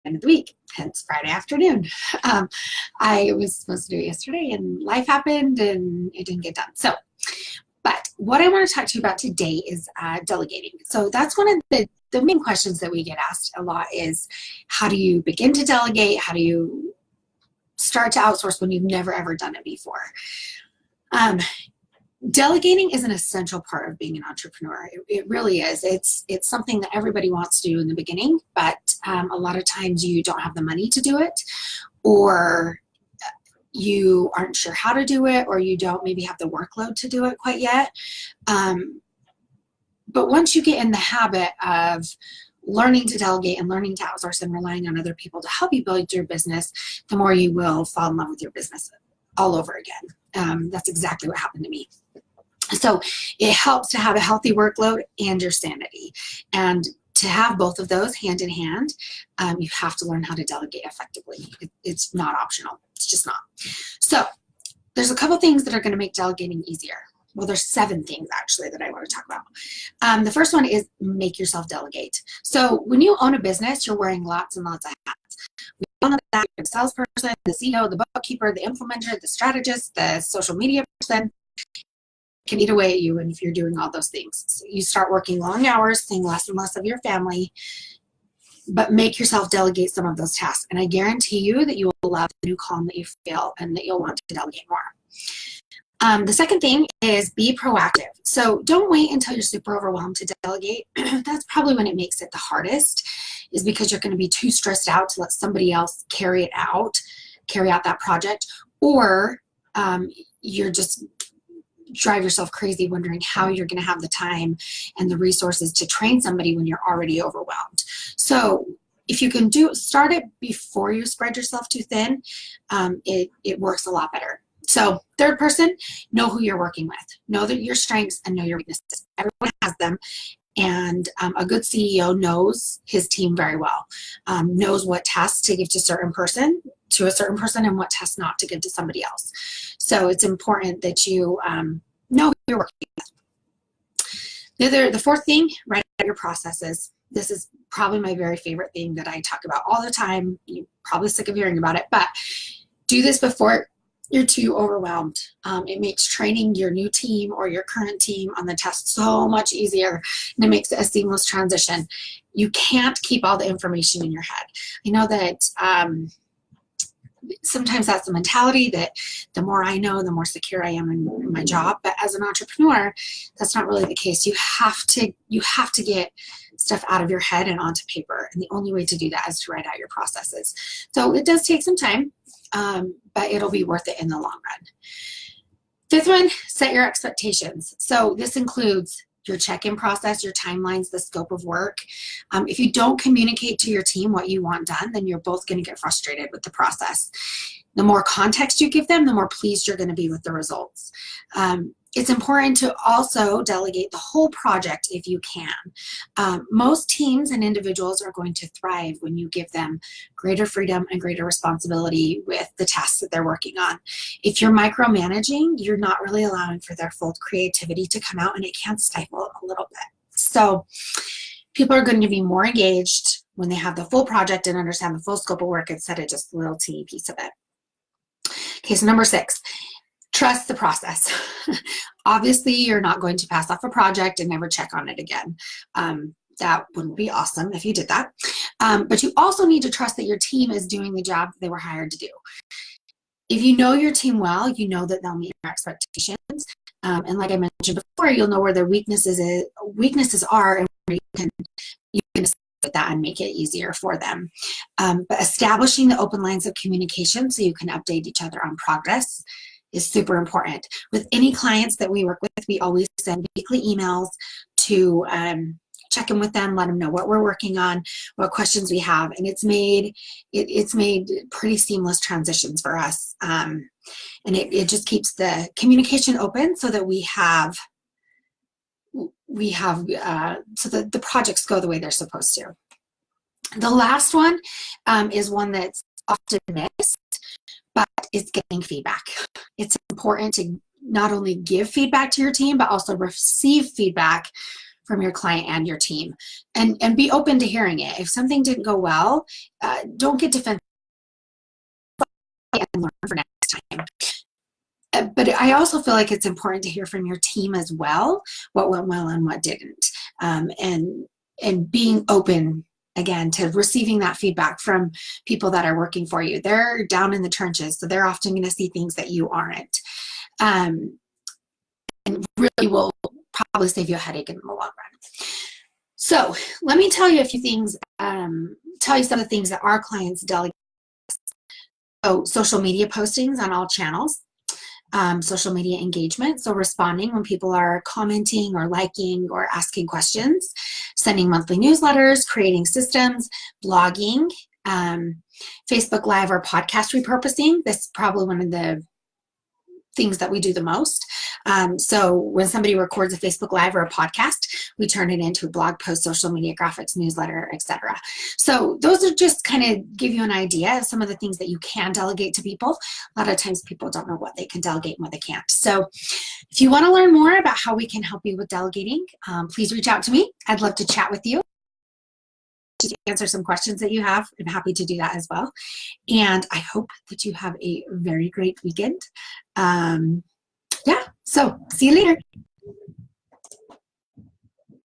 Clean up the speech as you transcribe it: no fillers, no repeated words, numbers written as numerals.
end of the week, hence Friday afternoon. I was supposed to do it yesterday and life happened and it didn't get done. So, but what I want to talk to you about today is delegating. So that's one of the main questions that we get asked a lot is, how do you begin to delegate? How do you start to outsource when you've never ever done it before? Delegating is an essential part of being an entrepreneur. It really is. It's something that everybody wants to do in the beginning, but a lot of times you don't have the money to do it, or you aren't sure how to do it, or you don't maybe have the workload to do it quite yet. But once you get in the habit of learning to delegate and learning to outsource and relying on other people to help you build your business, the more you will fall in love with your business all over again. That's exactly what happened to me. So it helps to have a healthy workload and your sanity. And to have both of those hand in hand, you have to learn how to delegate effectively. It's not optional. It's just not. So there's a couple things that are going to make delegating easier. Well, there's 7 things actually that I want to talk about. The first one is make yourself delegate. So when you own a business, you're wearing lots and lots of hats. We all know that you're the salesperson, the CEO, the bookkeeper, the implementer, the strategist, the social media person. Can eat away at you, and if you're doing all those things. So you start working long hours, seeing less and less of your family, but make yourself delegate some of those tasks. And I guarantee you that you will love the new calm that you feel and that you'll want to delegate more. The second thing is be proactive. So don't wait until you're super overwhelmed to delegate. That's probably when it makes it the hardest, is because you're going to be too stressed out to let somebody else carry out that project, or you're just drive yourself crazy wondering how you're going to have the time and the resources to train somebody when you're already overwhelmed. So if you can start it before you spread yourself too thin, it works a lot better. So third person, know who you're working with. Know that your strengths and know your weaknesses. Everyone has them. And a good CEO knows his team very well, knows what tasks to give to a certain person and what tasks not to give to somebody else. So it's important that you know who you're working with. The fourth thing, write out your processes. This is probably my very favorite thing that I talk about all the time. You're probably sick of hearing about it, but do this before you're too overwhelmed. It makes training your new team or your current team on the test so much easier, and it makes it a seamless transition. You can't keep all the information in your head. I know that sometimes that's the mentality that the more I know, the more secure I am in my job. But as an entrepreneur, that's not really the case. You have to get stuff out of your head and onto paper. And the only way to do that is to write out your processes. So it does take some time, but it'll be worth it in the long run. Fifth one, set your expectations. So this includes your check-in process, your timelines, the scope of work. If you don't communicate to your team what you want done, then you're both going to get frustrated with the process. The more context you give them, the more pleased you're going to be with the results. It's important to also delegate the whole project if you can. Most teams and individuals are going to thrive when you give them greater freedom and greater responsibility with the tasks that they're working on. If you're micromanaging, you're not really allowing for their full creativity to come out, and it can stifle a little bit. So people are going to be more engaged when they have the full project and understand the full scope of work instead of just a little teeny piece of it. Okay, so number 6. Trust the process. Obviously, you're not going to pass off a project and never check on it again. That wouldn't be awesome if you did that. But you also need to trust that your team is doing the job they were hired to do. If you know your team well, you know that they'll meet your expectations. And like I mentioned before, you'll know where their weaknesses are, and where you can with that and make it easier for them. But establishing the open lines of communication so you can update each other on progress is super important. With any clients that we work with, we always send weekly emails to check in with them, let them know what we're working on, what questions we have, and it's made pretty seamless transitions for us. And it just keeps the communication open so that we have so that the projects go the way they're supposed to. The last one is one that's often missed, but it's getting feedback. It's important to not only give feedback to your team, but also receive feedback from your client and your team, and be open to hearing it. If something didn't go well, don't get defensive and learn for next time. But I also feel like it's important to hear from your team as well, what went well and what didn't, and being open again to receiving that feedback from people that are working for you. They're down in the trenches, so they're often going to see things that you aren't, and really will probably save you a headache in the long run. So let me tell you a few things, tell you some of the things that our clients delegate. So social media postings on all channels. Social media engagement, so responding when people are commenting or liking or asking questions, sending monthly newsletters, creating systems, blogging, Facebook Live or podcast repurposing. This is probably one of the things that we do the most. So when somebody records a Facebook Live or a podcast, we turn it into a blog post, social media graphics, newsletter, etc. So those are just kind of give you an idea of some of the things that you can delegate to people. A lot of times people don't know what they can delegate and what they can't. So if you want to learn more about how we can help you with delegating, please reach out to me. I'd love to chat with you, to answer some questions that you have. I'm happy to do that as well. And I hope that you have a very great weekend. Yeah, so see you later.